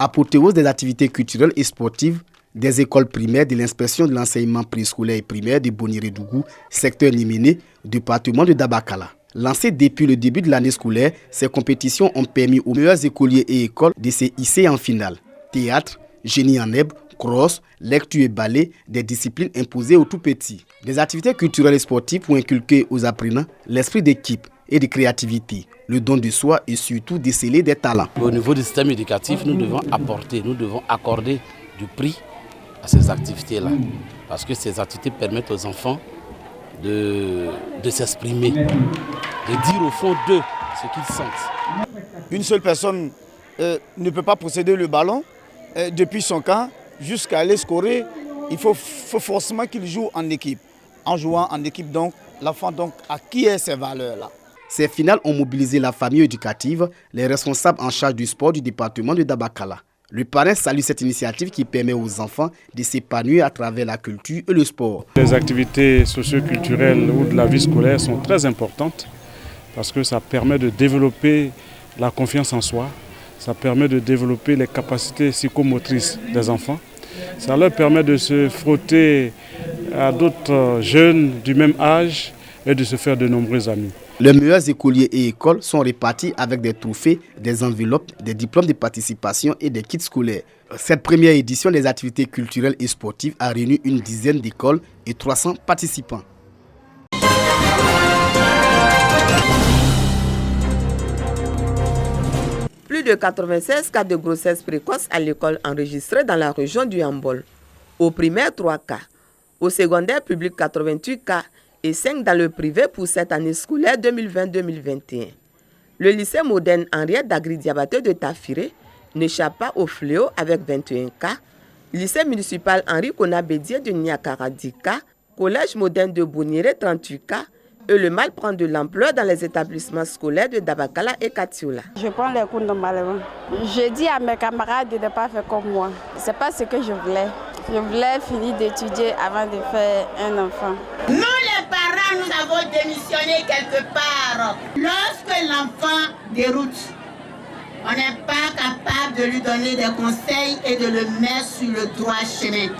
Apothéose des activités culturelles et sportives des écoles primaires de l'inspection de l'enseignement préscolaire et primaire de Boniredougou, secteur Niméné, département de Dabakala. Lancées depuis le début de l'année scolaire, ces compétitions ont permis aux meilleurs écoliers et écoles de se hisser en finale. Théâtre, génie en herbe, cross, lecture et ballet, des disciplines imposées aux tout-petits. Des activités culturelles et sportives pour inculquer aux apprenants l'esprit d'équipe et de créativité, le don de soi et surtout déceler des talents. Au niveau du système éducatif, nous devons accorder du prix à ces activités-là. Parce que ces activités permettent aux enfants de s'exprimer, de dire au fond d'eux ce qu'ils sentent. Une seule personne ne peut pas posséder le ballon depuis son camp jusqu'à aller scorer. Il faut forcément qu'il joue en équipe. En jouant en équipe, donc, l'enfant acquiert ces valeurs-là. Ces finales ont mobilisé la famille éducative, les responsables en charge du sport du département de Dabakala. Le parrain salue cette initiative qui permet aux enfants de s'épanouir à travers la culture et le sport. Les activités socio-culturelles ou de la vie scolaire sont très importantes parce que ça permet de développer la confiance en soi, ça permet de développer les capacités psychomotrices des enfants, ça leur permet de se frotter à d'autres jeunes du même âge et de se faire de nombreux amis. Les meilleurs écoliers et écoles sont répartis avec des trophées, des enveloppes, des diplômes de participation et des kits scolaires. Cette première édition des activités culturelles et sportives a réuni une dizaine d'écoles et 300 participants. Plus de 96 cas de grossesse précoce à l'école enregistrés dans la région du Hambol. Au primaire, 3 cas. Au secondaire public, 88 cas. Et 5 dans le privé pour cette année scolaire 2020-2021. Le lycée moderne Henriette Dagri-Diabaté de Tafiré n'échappe pas au fléau avec 21 cas. Lycée municipal Henri Konabédié de Niakara 10 cas. Collège moderne de Bouniré 38 cas. Et le mal prend de l'ampleur dans les établissements scolaires de Dabakala et Katiola. Je prends les cours normalement. Je dis à mes camarades de ne pas faire comme moi. Ce n'est pas ce que je voulais. Je voulais finir d'étudier avant de faire un enfant. Nous les parents, nous avons démissionné quelque part. Lorsque l'enfant déroute, on n'est pas capable de lui donner des conseils et de le mettre sur le droit chemin.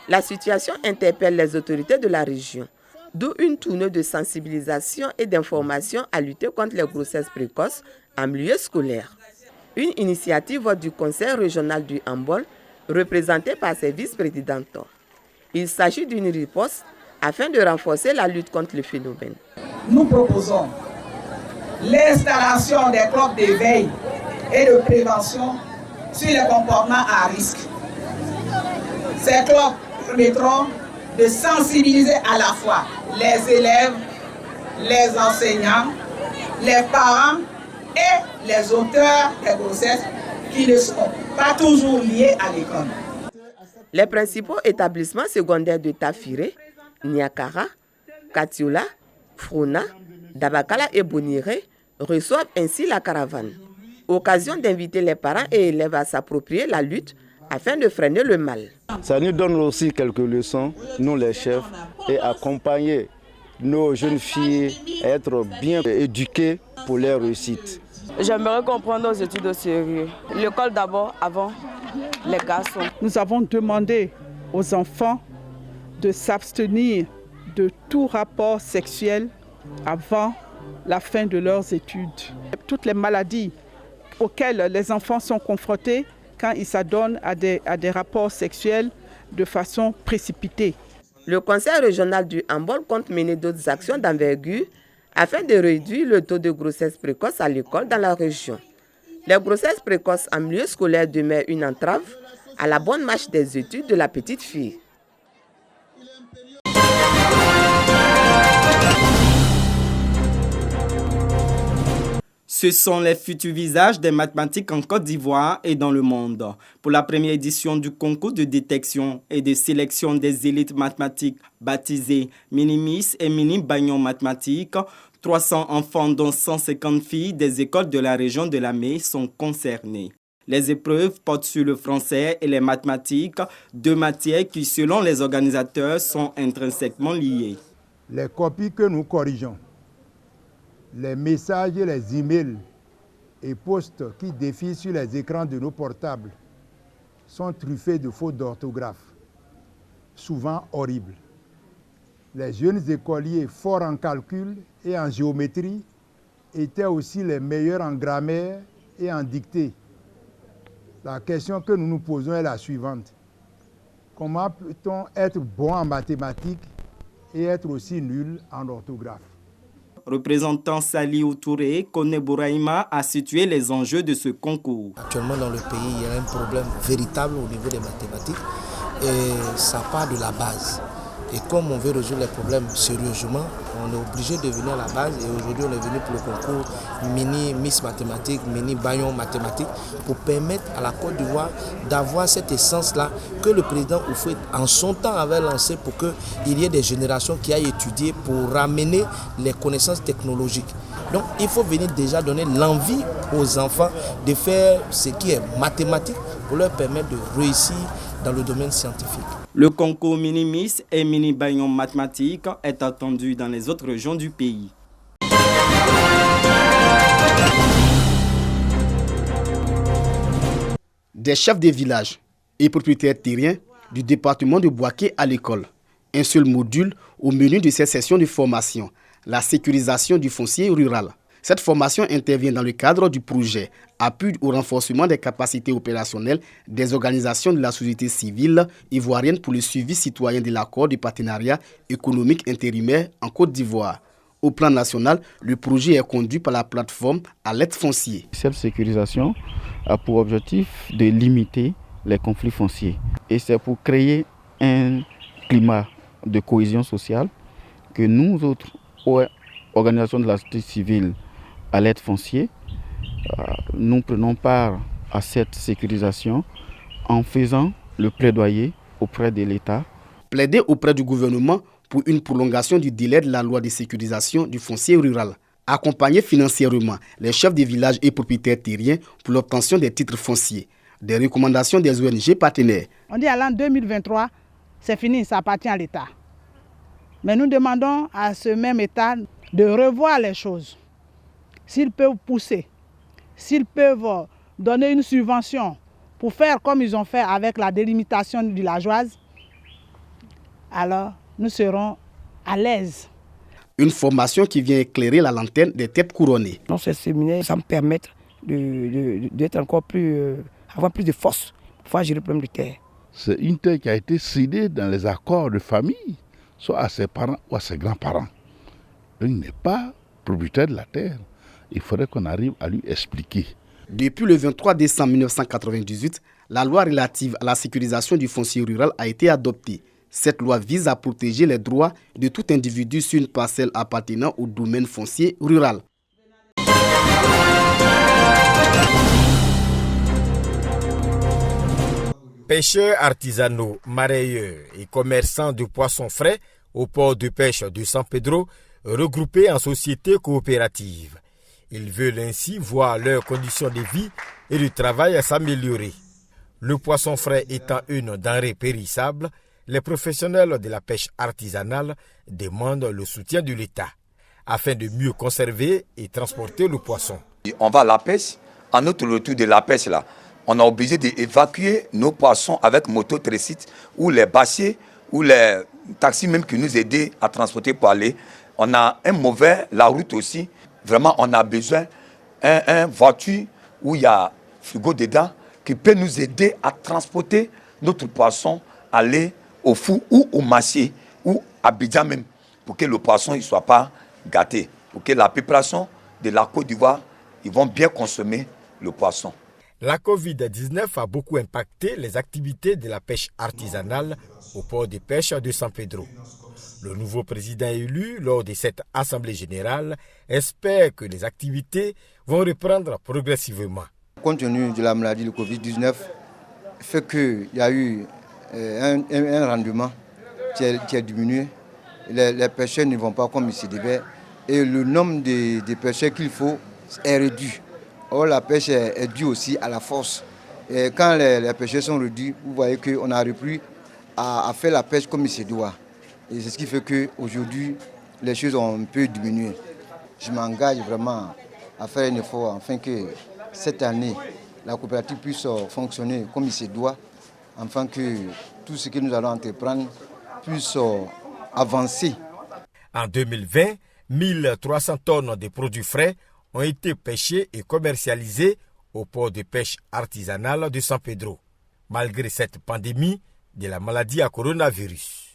La situation interpelle les autorités de la région, d'où une tournée de sensibilisation et d'information à lutter contre les grossesses précoces en milieu scolaire. Une initiative du Conseil régional du Hambol, représentée par ses vice-présidentes. Il s'agit d'une riposte afin de renforcer la lutte contre le phénomène. Nous proposons l'installation des clubs d'éveil et de prévention sur les comportements à risque. Ces clubs permettront de sensibiliser à la fois les élèves, les enseignants, les parents et les auteurs des grossesses qui ne sont pas toujours liés à l'école. Les principaux établissements secondaires de Tafiré, Niakara, Katiola, Frona, Dabakala et Boniré reçoivent ainsi la caravane. Occasion d'inviter les parents et élèves à s'approprier la lutte afin de freiner le mal. Ça nous donne aussi quelques leçons, nous les chefs, et accompagner nos jeunes filles à être bien éduquées pour leur réussite. J'aimerais qu'on prenne nos études au sérieux. L'école d'abord, avant les garçons. Nous avons demandé aux enfants de s'abstenir de tout rapport sexuel avant la fin de leurs études. Toutes les maladies auxquelles les enfants sont confrontés quand ils s'adonnent à des rapports sexuels de façon précipitée. Le Conseil régional du Hambol compte mener d'autres actions d'envergure afin de réduire le taux de grossesse précoce à l'école dans la région. Les grossesses précoces en milieu scolaire demeurent une entrave à la bonne marche des études de la petite fille. Ce sont les futurs visages des mathématiques en Côte d'Ivoire et dans le monde. Pour la première édition du concours de détection et de sélection des élites mathématiques baptisé Mini-Miss et Mini-Bagnon Mathématiques, 300 enfants dont 150 filles des écoles de la région de la May sont concernés. Les épreuves portent sur le français et les mathématiques, deux matières qui, selon les organisateurs, sont intrinsèquement liées. Les copies que nous corrigeons, les messages et les emails et posts qui défilent sur les écrans de nos portables sont truffés de fautes d'orthographe, souvent horribles. Les jeunes écoliers forts en calcul et en géométrie étaient aussi les meilleurs en grammaire et en dictée. La question que nous nous posons est la suivante. Comment peut-on être bon en mathématiques et être aussi nul en orthographe? Représentant Saliou Touré, Kone Bouraïma a situé les enjeux de ce concours. Actuellement dans le pays, il y a un problème véritable au niveau des mathématiques et ça part de la base. Et comme on veut résoudre les problèmes sérieusement, on est obligé de venir à la base et aujourd'hui on est venu pour le concours mini Miss Mathématiques, mini Bayon Mathématiques pour permettre à la Côte d'Ivoire d'avoir cette essence-là que le président Houphouët en son temps avait lancé pour qu'il y ait des générations qui aillent étudier pour ramener les connaissances technologiques. Donc il faut venir déjà donner l'envie aux enfants de faire ce qui est mathématique pour leur permettre de réussir dans le domaine scientifique. Le concours Mini-Miss et Mini-Bayon Mathématiques est attendu dans les autres régions du pays. Des chefs de village et propriétaires terriens du département de Bouaké à l'école. Un seul module au menu de cette session de formation, la sécurisation du foncier rural. Cette formation intervient dans le cadre du projet Appui au renforcement des capacités opérationnelles des organisations de la société civile ivoirienne pour le suivi citoyen de l'accord de partenariat économique intérimaire en Côte d'Ivoire. Au plan national, le projet est conduit par la plateforme à l'aide foncier. Cette sécurisation a pour objectif de limiter les conflits fonciers. Et c'est pour créer un climat de cohésion sociale que nous autres, organisations de la société civile, à l'aide foncière, nous prenons part à cette sécurisation en faisant le plaidoyer auprès de l'État. Plaider auprès du gouvernement pour une prolongation du délai de la loi de sécurisation du foncier rural. Accompagner financièrement les chefs des villages et propriétaires terriens pour l'obtention des titres fonciers. Des recommandations des ONG partenaires. On dit à l'an 2023, c'est fini, ça appartient à l'État. Mais nous demandons à ce même État de revoir les choses. S'ils peuvent pousser, s'ils peuvent donner une subvention pour faire comme ils ont fait avec la délimitation villageoise, alors nous serons à l'aise. Une formation qui vient éclairer la lanterne des têtes couronnées. Dans ce séminaire, ça me permet d'être encore plus, avoir plus de force pour pouvoir gérer le problème de terre. C'est une terre qui a été cédée dans les accords de famille, soit à ses parents ou à ses grands-parents. Il n'est pas propriétaire de la terre. Il faudrait qu'on arrive à lui expliquer. Depuis le 23 décembre 1998, la loi relative à la sécurisation du foncier rural a été adoptée. Cette loi vise à protéger les droits de tout individu sur une parcelle appartenant au domaine foncier rural. Pêcheurs artisanaux, marailleurs et commerçants de poissons frais au port de pêche de San Pedro, regroupés en sociétés coopératives. Ils veulent ainsi voir leurs conditions de vie et de travail s'améliorer. Le poisson frais étant une denrée périssable, les professionnels de la pêche artisanale demandent le soutien de l'État afin de mieux conserver et transporter le poisson. On va à la pêche, en notre retour de la pêche là, on est obligé d'évacuer nos poissons avec moto-trécite ou les bassiers ou les taxis même qui nous aident à transporter pour aller. On a un mauvais, la route aussi. Vraiment, on a besoin d'une voiture où il y a frigo dedans qui peut nous aider à transporter notre poisson, aller au four ou au marché ou à Abidjan même, pour que le poisson ne soit pas gâté, pour que la population de la Côte d'Ivoire, ils vont bien consommer le poisson. La Covid-19 a beaucoup impacté les activités de la pêche artisanale au port de pêche de San Pedro. Le nouveau président élu lors de cette assemblée générale espère que les activités vont reprendre progressivement. Compte tenu de la maladie de Covid-19, fait qu'il y a eu un rendement qui a diminué. Les pêcheurs ne vont pas comme ils se devaient et le nombre de pêcheurs qu'il faut est réduit. Or, la pêche est due aussi à la force. Et quand les pêcheurs sont réduits, vous voyez qu'on a repris à faire la pêche comme il se doit. Et c'est ce qui fait qu'aujourd'hui, les choses ont un peu diminué. Je m'engage vraiment à faire un effort afin que cette année, la coopérative puisse fonctionner comme il se doit afin que tout ce que nous allons entreprendre puisse avancer. En 2020, 1300 tonnes de produits frais ont été pêchés et commercialisés au port de pêche artisanal de San Pedro, malgré cette pandémie de la maladie à coronavirus.